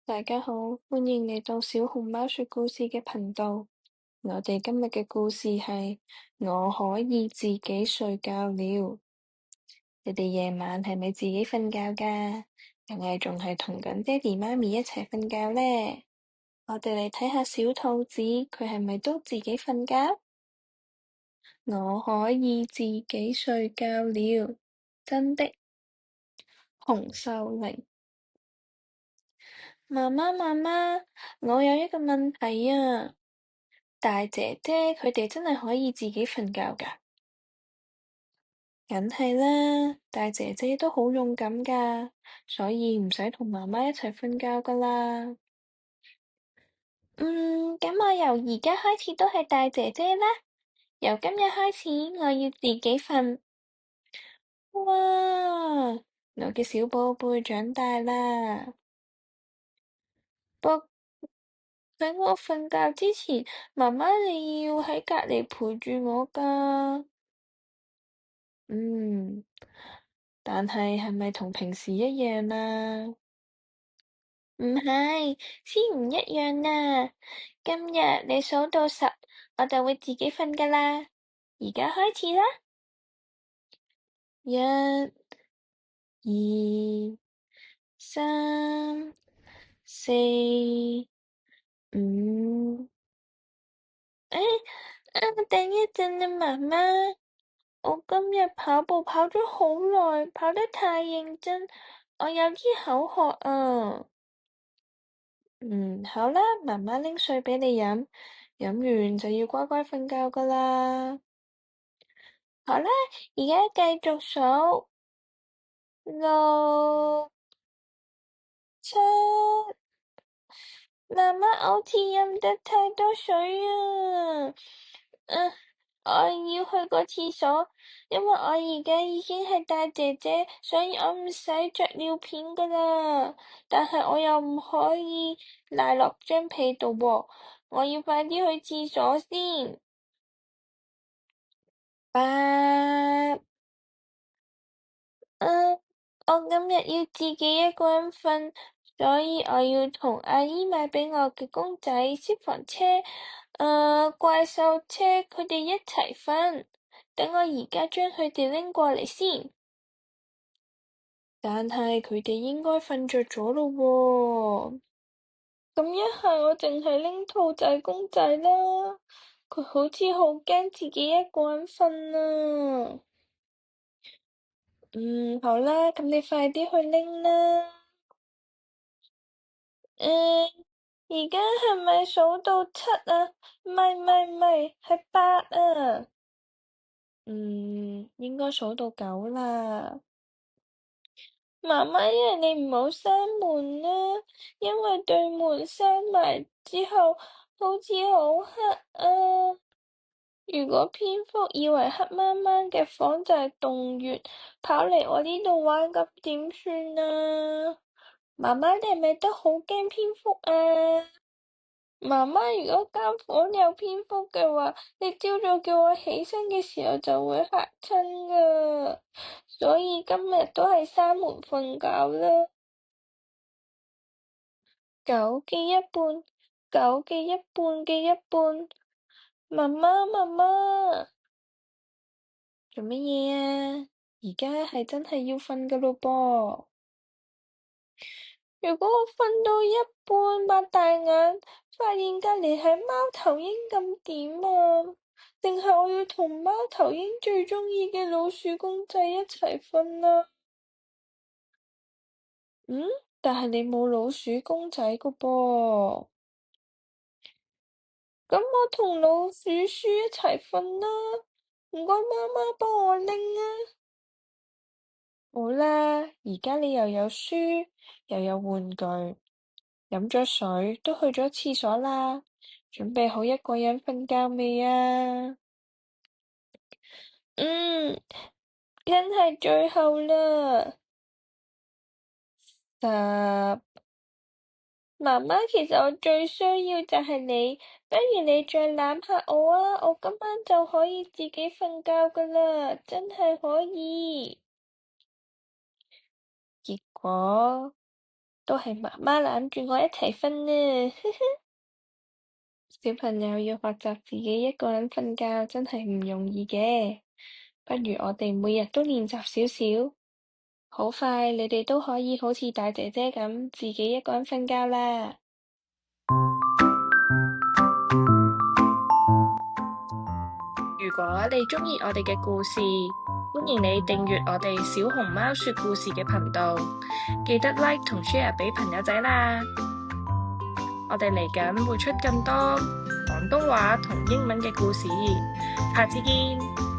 大家好，歡迎嚟到小熊貓說故事嘅頻道。我哋今日嘅故事係我可以自己睡覺了。你哋夜晚係咪自己瞓覺㗎？定係仲係同緊爹哋媽咪一齊瞓覺呢？我哋嚟睇下小兔子，佢係咪都自己瞓覺？我可以自己睡覺了，真的。洪秀玲。媽媽，媽媽，我有一個問題啊！大姐姐佢哋真係可以自己瞓覺㗎？梗係啦，大姐姐都好勇敢㗎，所以唔使同媽媽一齊瞓覺㗎啦。咁我由而家開始都係大姐姐啦。由今日開始，我要自己瞓。哇！我嘅小寶貝長大啦。不過喺我瞓覺之前，媽媽你要喺隔離陪住我㗎。但係咪同平時一樣啊？唔係，先唔一樣啊！今日你數到10，我就會自己瞓㗎啦。而家開始啦，1、2、3、4、5。等一陣啊，媽媽。我今日跑步跑咗好耐，跑得太認真，我有啲口渴啊。好啦，媽媽拎水畀你飲，飲完就要乖乖瞓覺㗎啦。好啦，而家繼續數6、7。媽媽，我好似飲得太多水啊！我要去個廁所，因為我而家已經係大姐姐，所以我唔使着尿片㗎啦。但係我又唔可以賴落張被度喎，我要快啲去廁所先。8。我今日要自己一個人瞓，所以我要同阿姨買畀我嘅公仔、消防車、怪獸車，佢哋一齊瞓。等我而家將佢哋拎過嚟先。但係佢哋應該瞓着咗咯喎。咁一係我淨係拎兔仔公仔啦，佢好似好驚自己一個人瞓啊。好啦，咁你快啲去拎啦。而家係咪數到7啊？唔係，係8啊。應該數到9啦。媽媽，因為你唔好閂門啦，因為對門閂埋之後好似好黑啊。如果蝙蝠以為黑掹掹嘅房就係洞穴，跑嚟我呢度玩，咁點算啊？媽媽，你係咪都好驚蝙蝠啊？媽媽，如果間房有蝙蝠嘅話，你朝早叫我起身嘅時候就會嚇親㗎，所以今日都係閂門瞓覺啦。9嘅一半，9嘅一半嘅一半。媽媽，媽媽，做乜嘢啊？而家係真係要瞓㗎咯噃。如果我瞓到一半擘大眼，發現隔離係貓頭鷹，咁點啊？定係我要同貓頭鷹最鍾意嘅老鼠公仔一齊瞓啊？但係你冇老鼠公仔㗎噃。咁我同老鼠書一齊瞓啦，唔該媽媽幫我拎啊。好啦，而家你又有書，又有玩具，飲咗水，都去咗廁所啦，準備好一個人瞓覺未啊？真係最後啦。10。媽媽，其實我最需要就係你，不如你再攬下我啊，我今晚就可以自己瞓覺㗎啦，真係可以。結果都係媽媽攬住我一齊瞓呢。小朋友要學習自己一個人瞓覺真係唔容易嘅，不如我哋每日都練習少少，好快你哋都可以好似大姐姐咁自己一個人瞓覺啦。如果你鍾意我哋嘅故事，歡迎你訂閱我哋小熊貓說故事嘅頻道，記得 like 同 share 俾朋友仔啦。我哋嚟緊會出更多廣東話同英文嘅故事，下次見。